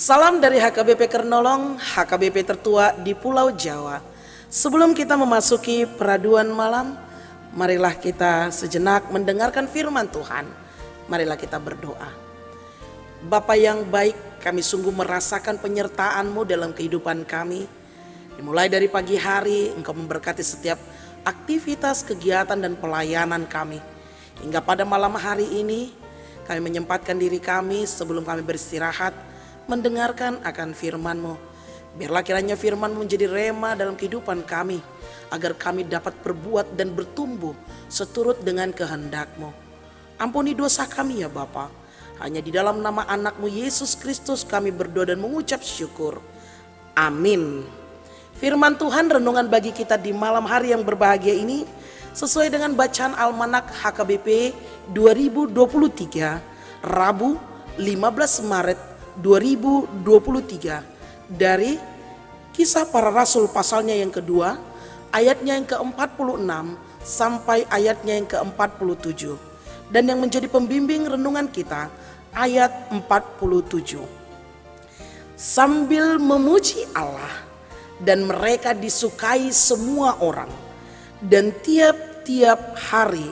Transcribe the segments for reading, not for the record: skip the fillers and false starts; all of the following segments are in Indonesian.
Salam dari HKBP Kernolong, HKBP tertua di Pulau Jawa. Sebelum kita memasuki peraduan malam, marilah kita sejenak mendengarkan firman Tuhan. Marilah kita berdoa. Bapa yang baik, kami sungguh merasakan penyertaan-Mu dalam kehidupan kami. Dimulai dari pagi hari, Engkau memberkati setiap aktivitas, kegiatan, dan pelayanan kami. Hingga pada malam hari ini, kami menyempatkan diri kami sebelum kami beristirahat, mendengarkan akan firman-Mu. Biarlah kiranya firman-Mu menjadi rema dalam kehidupan kami, agar kami dapat berbuat dan bertumbuh seturut dengan kehendak-Mu. Ampuni dosa kami ya Bapa. Hanya di dalam nama anak-Mu Yesus Kristus kami berdoa dan mengucap syukur. Amin. Firman Tuhan renungan bagi kita di malam hari yang berbahagia ini sesuai dengan bacaan Almanak HKBP 2023 Rabu 15 Maret 2023 dari Kisah Para Rasul pasalnya yang kedua, ayatnya yang ke-46 sampai ayatnya yang ke-47. Dan yang menjadi pembimbing renungan kita ayat 47. Sambil memuji Allah, dan mereka disukai semua orang, dan tiap-tiap hari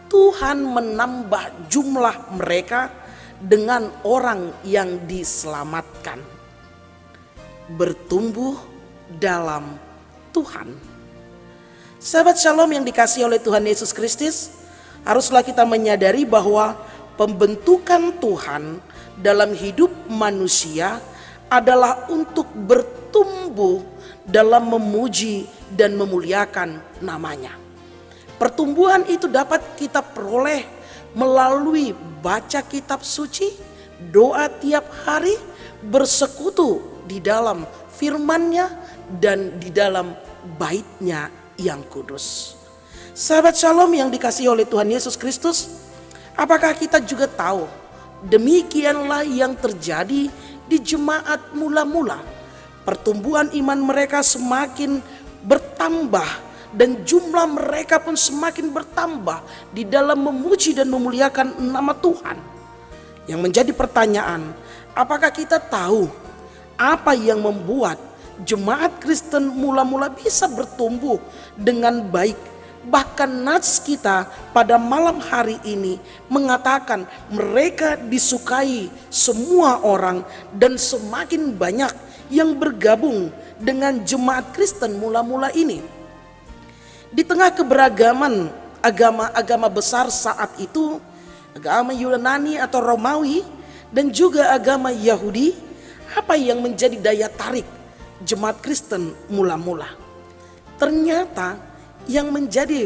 Tuhan menambah jumlah mereka dengan orang yang diselamatkan, bertumbuh dalam Tuhan. Sahabat Shalom yang dikasihi oleh Tuhan Yesus Kristus, haruslah kita menyadari bahwa pembentukan Tuhan dalam hidup manusia adalah untuk bertumbuh dalam memuji dan memuliakan namanya. Pertumbuhan itu dapat kita peroleh melalui baca kitab suci, doa tiap hari, bersekutu di dalam firman-Nya dan di dalam bait-Nya yang kudus. Sahabat Shalom yang dikasihi oleh Tuhan Yesus Kristus, apakah kita juga tahu demikianlah yang terjadi di jemaat mula-mula. Pertumbuhan iman mereka semakin bertambah dan jumlah mereka pun semakin bertambah di dalam memuji dan memuliakan nama Tuhan. Yang menjadi pertanyaan, apakah kita tahu apa yang membuat jemaat Kristen mula-mula bisa bertumbuh dengan baik? Bahkan nats kita pada malam hari ini mengatakan mereka disukai semua orang dan semakin banyak yang bergabung dengan jemaat Kristen mula-mula ini. Di tengah keberagaman agama-agama besar saat itu, agama Yunani atau Romawi dan juga agama Yahudi, apa yang menjadi daya tarik jemaat Kristen mula-mula? Ternyata yang menjadi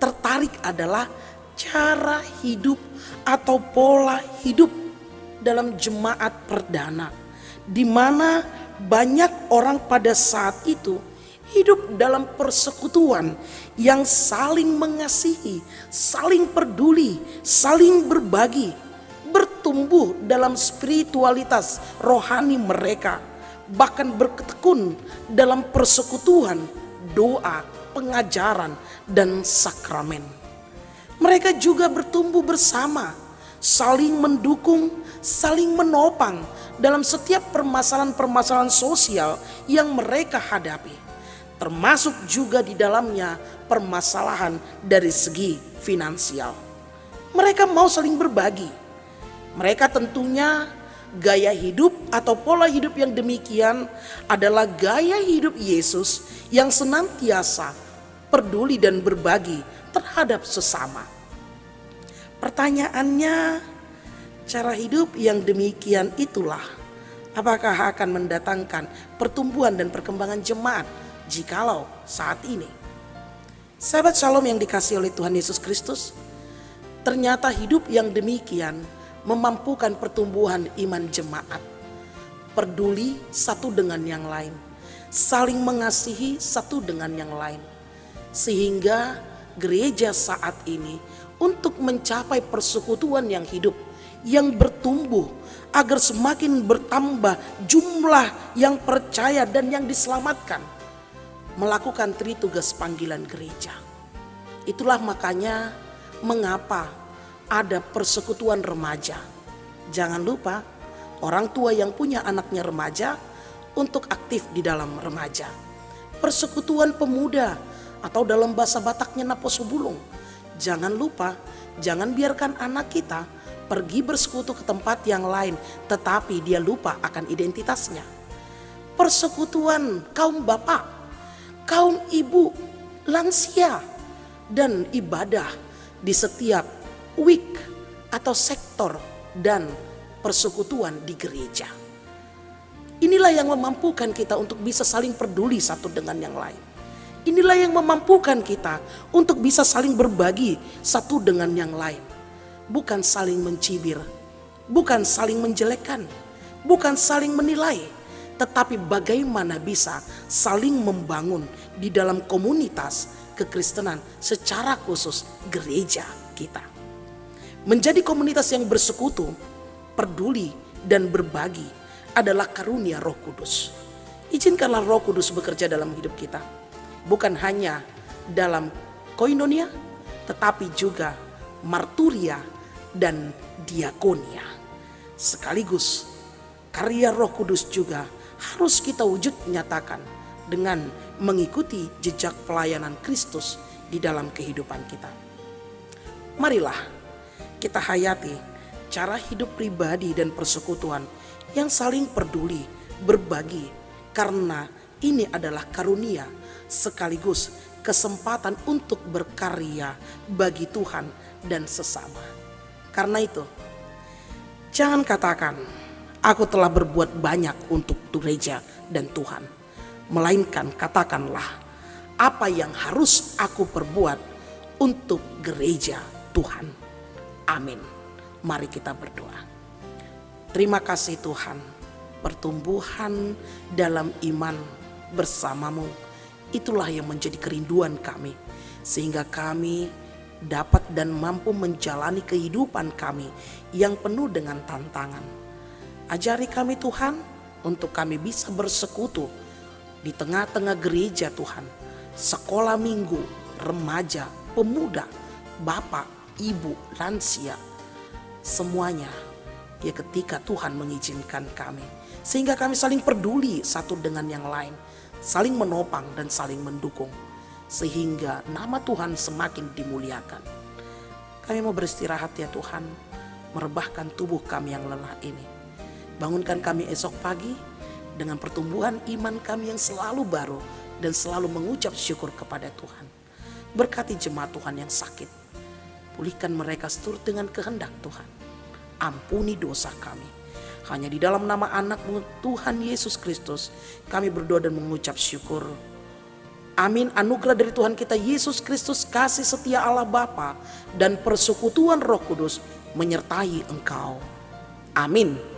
tertarik adalah cara hidup atau pola hidup dalam jemaat perdana, di mana banyak orang pada saat itu hidup dalam persekutuan yang saling mengasihi, saling peduli, saling berbagi, bertumbuh dalam spiritualitas rohani mereka, bahkan bertekun dalam persekutuan, doa, pengajaran, dan sakramen. Mereka juga bertumbuh bersama, saling mendukung, saling menopang dalam setiap permasalahan-permasalahan sosial yang mereka hadapi. Termasuk juga di dalamnya permasalahan dari segi finansial. Mereka mau saling berbagi. Mereka tentunya gaya hidup atau pola hidup yang demikian adalah gaya hidup Yesus yang senantiasa peduli dan berbagi terhadap sesama. Pertanyaannya, cara hidup yang demikian itulah apakah akan mendatangkan pertumbuhan dan perkembangan jemaat jikalau saat ini? Sahabat Shalom yang dikasihi oleh Tuhan Yesus Kristus, ternyata hidup yang demikian memampukan pertumbuhan iman jemaat. Peduli satu dengan yang lain, saling mengasihi satu dengan yang lain, sehingga gereja saat ini untuk mencapai persekutuan yang hidup, yang bertumbuh, agar semakin bertambah jumlah yang percaya dan yang diselamatkan, melakukan tritugas panggilan gereja. Itulah makanya mengapa ada persekutuan remaja. Jangan lupa orang tua yang punya anaknya remaja untuk aktif di dalam remaja. Persekutuan pemuda atau dalam bahasa Bataknya naposobulung. Jangan lupa, jangan biarkan anak kita pergi bersekutu ke tempat yang lain tetapi dia lupa akan identitasnya. Persekutuan kaum bapak, kaum ibu, lansia, dan ibadah di setiap week atau sektor dan persekutuan di gereja. Inilah yang memampukan kita untuk bisa saling peduli satu dengan yang lain. Inilah yang memampukan kita untuk bisa saling berbagi satu dengan yang lain. Bukan saling mencibir, bukan saling menjelekkan, bukan saling menilai, tetapi bagaimana bisa saling membangun di dalam komunitas kekristenan secara khusus gereja kita. Menjadi komunitas yang bersekutu, peduli, dan berbagi adalah karunia Roh Kudus. Izinkanlah Roh Kudus bekerja dalam hidup kita. Bukan hanya dalam koinonia, tetapi juga marturia dan diakonia. Sekaligus karya Roh Kudus juga harus kita wujud nyatakan dengan mengikuti jejak pelayanan Kristus di dalam kehidupan kita. Marilah kita hayati cara hidup pribadi dan persekutuan yang saling peduli, berbagi, karena ini adalah karunia sekaligus kesempatan untuk berkarya bagi Tuhan dan sesama. Karena itu, jangan katakan, aku telah berbuat banyak untuk gereja dan Tuhan. Melainkan katakanlah, apa yang harus aku perbuat untuk gereja Tuhan. Amin. Mari kita berdoa. Terima kasih Tuhan, pertumbuhan dalam iman bersamamu itulah yang menjadi kerinduan kami, sehingga kami dapat dan mampu menjalani kehidupan kami yang penuh dengan tantangan. Ajari kami Tuhan untuk kami bisa bersekutu di tengah-tengah gereja Tuhan, sekolah minggu, remaja, pemuda, bapak, ibu, lansia, semuanya ya ketika Tuhan mengizinkan kami, sehingga kami saling peduli satu dengan yang lain, saling menopang dan saling mendukung, sehingga nama Tuhan semakin dimuliakan. Kami mau beristirahat ya Tuhan, merebahkan tubuh kami yang lelah ini. Bangunkan kami esok pagi dengan pertumbuhan iman kami yang selalu baru dan selalu mengucap syukur kepada Tuhan. Berkati jemaat Tuhan yang sakit, pulihkan mereka seturut dengan kehendak Tuhan. Ampuni dosa kami. Hanya di dalam nama anak-Mu Tuhan Yesus Kristus kami berdoa dan mengucap syukur. Amin. Anugerah dari Tuhan kita Yesus Kristus, kasih setia Allah Bapa, dan persekutuan Roh Kudus menyertai engkau. Amin.